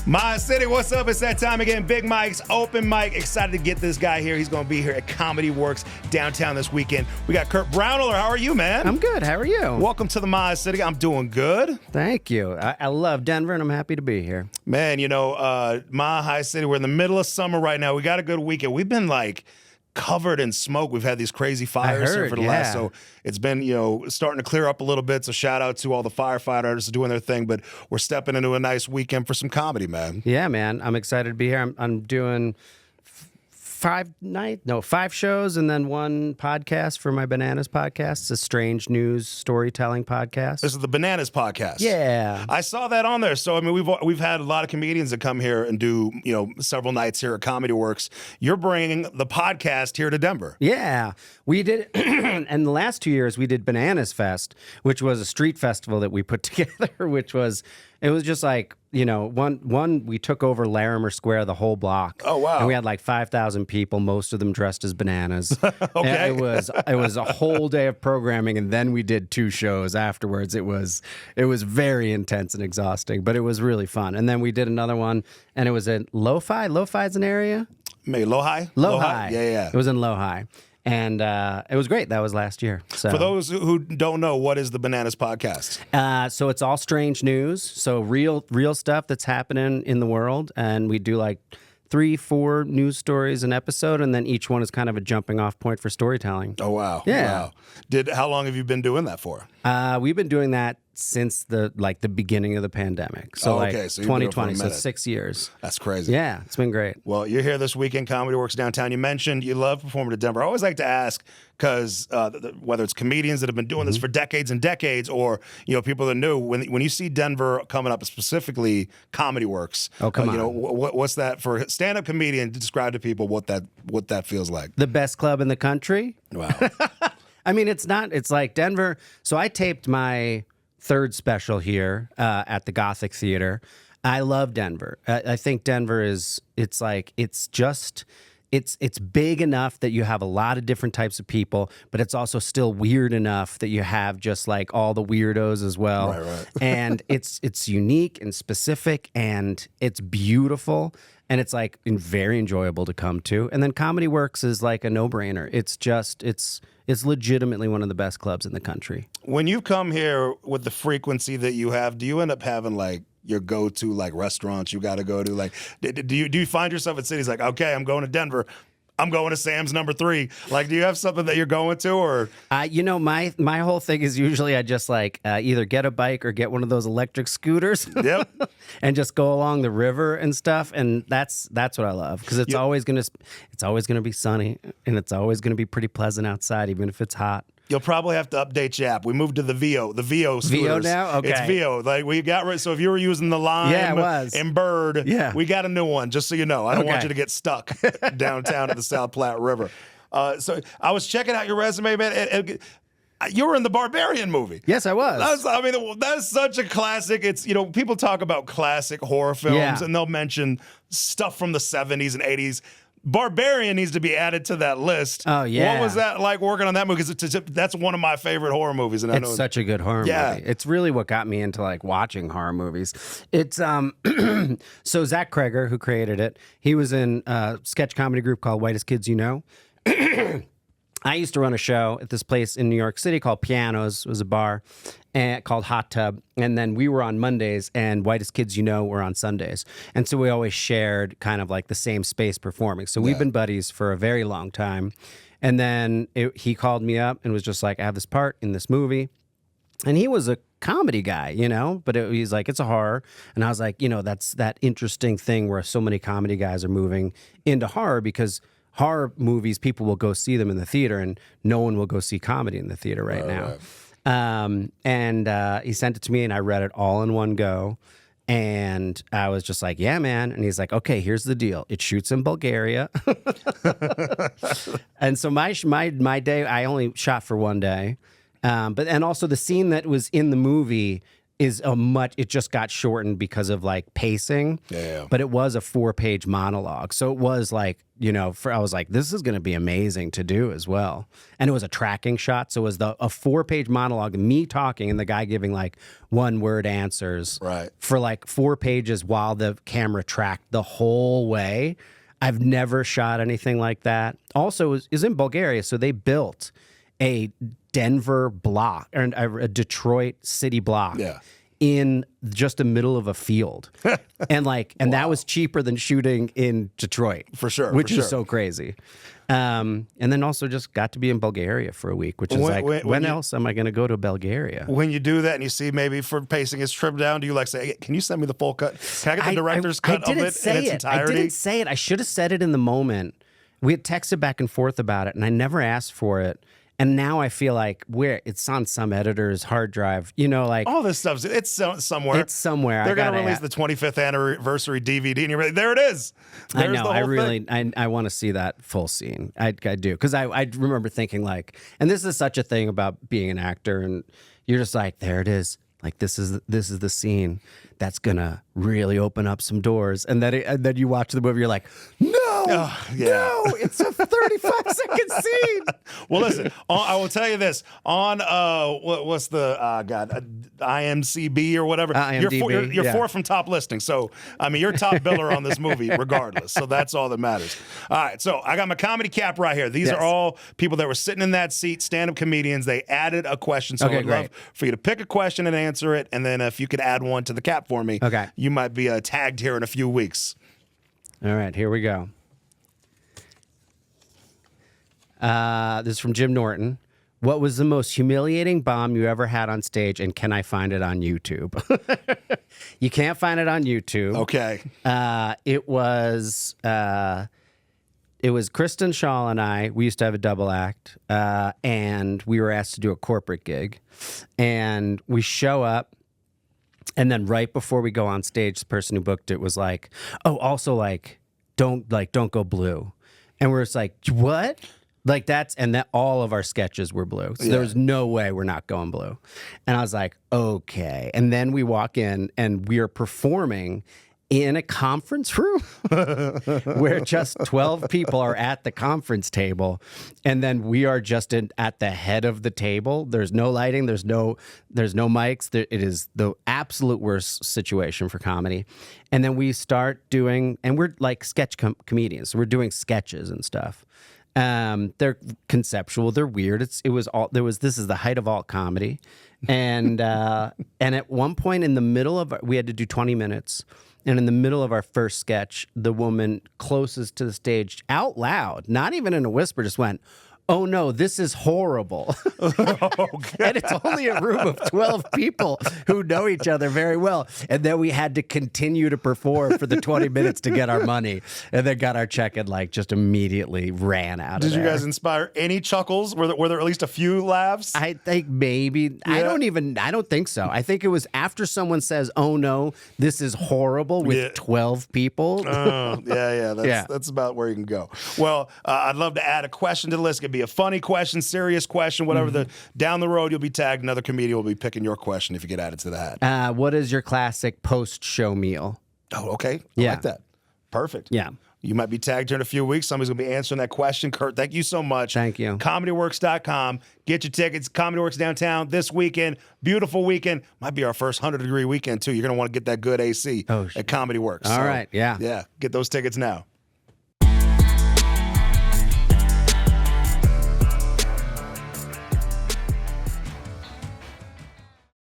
My City, what's up? It's that time again. Big Mike's open mic. Excited to get this guy here. He's going to be here at Comedy Works downtown this weekend. We got Kurt Braunohler. How are you, man? I'm good. How are you? Welcome to the My City. I'm doing good. Thank you. I love Denver, and I'm happy to be here. Man, you know, My City, we're in the middle of summer right now. We got a good weekend. We've been like covered in smoke. We've had these crazy fires here for the last, so it's been, you know, starting to clear up a little bit. So shout out to all the firefighters doing their thing, but we're stepping into a nice weekend for some comedy, man. Yeah, man. I'm excited to be here. I'm doing 5 shows and then one podcast for my Bananas podcast. It's a strange news storytelling podcast. This is the Bananas podcast. Yeah. I saw that on there. So, I mean, we've had a lot of comedians that come here and do, you know, several nights here at Comedy Works. You're bringing the podcast here to Denver. Yeah. We did, and the last 2 years we did Bananas Fest, which was a street festival that we put together, it was just like, you know, one we took over Larimer Square, the whole block. Oh, wow. And we had like 5,000 people, most of them dressed as bananas. Okay. And it was a whole day of programming, and then we did 2 shows afterwards. It was very intense and exhausting, but it was really fun. And then we did another one, and it was in Lo-Fi. Lo-Fi's an area? Maybe Lohi? Lohi. Yeah. It was in Lohi. And it was great. That was last year. So For those who don't know, what is the Bananas podcast? So it's all strange news. So real stuff that's happening in the world. And we do like 3-4 news stories an episode, and then each one is kind of a jumping off point for storytelling. Oh, wow. Yeah. Wow. How long have you been doing that for? We've been doing that since the beginning of the pandemic. So okay. So 2020, so 6 years. That's crazy. Yeah, it's been great. Well, you're here this weekend, Comedy Works downtown. You mentioned you love performing in Denver. I always like to ask, because whether it's comedians that have been doing this for decades and decades, or, you know, people that are new, when you see Denver coming up, specifically Comedy Works, oh, come on. You know, what's that for a stand-up comedian to describe to people what that feels like? The best club in the country. Wow. I mean, it's like Denver. So I taped my 3rd special here at the Gothic Theater. I love Denver. I think Denver it's big enough that you have a lot of different types of people, but it's also still weird enough that you have just like all the weirdos as well. Right. And it's unique and specific, and it's beautiful, and it's like very enjoyable to come to. And then Comedy Works is like a no-brainer. It's legitimately one of the best clubs in the country. When you come here with the frequency that you have, do you end up having like your go-to like restaurants you got to go to? Like, do you find yourself at cities like, okay, I'm going to Denver, I'm going to Sam's number 3? Like, do you have something that you're going to, or? You know, my whole thing is usually I just like either get a bike or get one of those electric scooters. Yep. And just go along the river and stuff, and that's what I love, because it's always gonna be sunny, and it's always gonna be pretty pleasant outside, even if it's hot. You'll probably have to update your app. We moved to the VO scooters. VO now? Okay. It's VO. Like, we got rid. So if you were using the Lime and Bird, we got a new one, just so you know. I don't want you to get stuck downtown at the South Platte River. So I was checking out your resume, man. You were in the Barbarian movie. Yes, I was. That's such a classic. It's, you know, people talk about classic horror films, and they'll mention stuff from the 70s and 80s. Barbarian needs to be added to that list. Oh, yeah. What was that like working on that movie? Because that's one of my favorite horror movies. And it's such a good horror movie. It's really what got me into like watching horror movies. It's so Zach Kreger, who created it, he was in a sketch comedy group called Whitest Kids You Know. I used to run a show at this place in New York City called Pianos. It was a bar called Hot Tub. And then we were on Mondays, and Whitest Kids You Know were on Sundays. And so we always shared kind of like the same space performing. So we've been buddies for a very long time. And then he called me up and was just like, I have this part in this movie. And he was a comedy guy, you know, but he's like, it's a horror. And I was like, you know, that's that interesting thing where so many comedy guys are moving into horror, because horror movies, people will go see them in the theater, and no one will go see comedy in the theater right now. And he sent it to me, and I read it all in one go. And I was just like, yeah, man. And he's like, okay, here's the deal. It shoots in Bulgaria. And so my day, I only shot for one day. And also the scene that was in the movie is it just got shortened because of like pacing. Yeah. But it was a 4-page monologue. So it was like, I was like, this is going to be amazing to do as well. And it was a tracking shot. So it was a 4-page monologue, me talking and the guy giving like 1-word answers for like 4 pages while the camera tracked the whole way. I've never shot anything like that. Also, is in Bulgaria, so they built a Denver block or a Detroit city block in just the middle of a field, and that was cheaper than shooting in Detroit for sure, which is so crazy. And then also just got to be in Bulgaria for a week, which is when else am I going to go to Bulgaria? When you do that and you see maybe for pacing his trip down, do you like say, hey, can you send me the full cut? Can I get the director's cut of it in its entirety? I didn't say it. I should have said it in the moment. We had texted back and forth about it, and I never asked for it. And now I feel like it's on some editor's hard drive, like all this stuff. It's somewhere. It's somewhere. They're going to release the 25th anniversary DVD, and you're like, there it is. There's I know. I want to see that full scene. I do because I remember thinking like, and this is such a thing about being an actor, and you're just like, there it is. Like this is the scene that's gonna really open up some doors, and then you watch the movie, you're like, no, it's a 35-second scene. Well, listen, I will tell you this on what's the IMCB or whatever. IMDb, you're 4 from top listing, so I mean you're top biller on this movie regardless. So that's all that matters. All right, so I got my comedy cap right here. These are all people that were sitting in that seat, stand-up comedians. They added a question, so I'd love for you to pick a question and answer it, and then if you could add one to the cap for me, you might be tagged here in a few weeks. All right, here we go. This is from Jim Norton. What was the most humiliating bomb you ever had on stage, and can I find it on YouTube? You can't find it on YouTube. Okay. It was Kristen Shaw and I. We used to have a double act, and we were asked to do a corporate gig, and we show up. And then right before we go on stage, the person who booked it was like, "Oh, also don't go blue." And we're just like, "What?" And all of our sketches were blue. So there was no way we're not going blue. And I was like, "Okay." And then we walk in and we are performing in a conference room where just 12 people are at the conference table, and then we are just at the head of the table. There's no lighting, there's no mics. It is the absolute worst situation for comedy. And then we start doing, and we're like sketch comedians, so we're doing sketches and stuff. They're conceptual, they're weird. This is the height of alt comedy, and at one point in the middle of we had to do 20 minutes. And in the middle of our first sketch, the woman closest to the stage out loud, not even in a whisper, just went, "Oh no, this is horrible." And it's only a room of 12 people who know each other very well. And then we had to continue to perform for the 20 minutes to get our money, and then got our check and just immediately ran out of there. Did you guys inspire any chuckles? Were there at least a few laughs? I think maybe. Yeah. I don't think so. I think it was after someone says, "Oh no, this is horrible," with 12 people. That's about where you can go. Well, I'd love to add a question to the list. It could be a funny question, serious question, whatever. Down the road, you'll be tagged. Another comedian will be picking your question if you get added to the hat. What is your classic post-show meal? Oh, okay. I like that. Perfect. Yeah. You might be tagged here in a few weeks. Somebody's going to be answering that question. Kurt, thank you so much. Thank you. ComedyWorks.com. Get your tickets. ComedyWorks downtown this weekend. Beautiful weekend. Might be our first 100-degree weekend, too. You're going to want to get that good AC at ComedyWorks. All right. Yeah. Yeah. Get those tickets now.